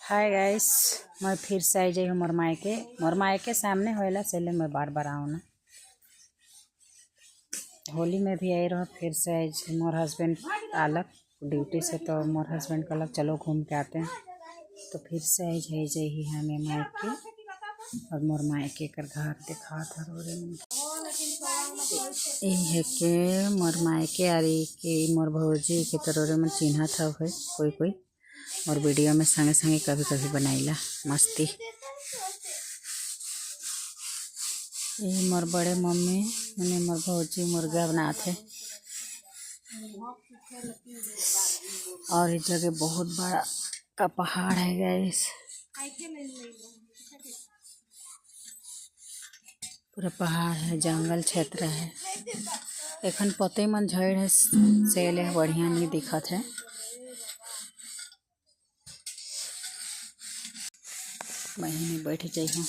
Hi guys, मैं फिर से आई जाइ हूँ मोर मायके सामने होला से मैं बार बार आऊँ ना। होली में भी आई रहो, फिर से आई। मोर हस्बैंड आलक ड्यूटी से, तो मोर हस्बैंड कहलक चलो घूम के आते हैं, तो फिर से आई जाइ हमें मायके। और मोर मायके कर घर दिखा था है के मोर मायके आरी के मोर भौजी के तरोरे में चिन्ह था कोई और वीडियो में संगे संगे कभी कभी बनाईला मस्ती। ये मोर बड़े मम्मी मैंने मोर भौजी मुर्गा बनाते। और इस जगह बहुत बड़ा का पहाड़ है गैस, पूरा पहाड़ है, जंगल क्षेत्र है। एखन पते मन झड़ है सेले बढ़िया नहीं दिखत है। वहीं बैठ जाइ हूँ।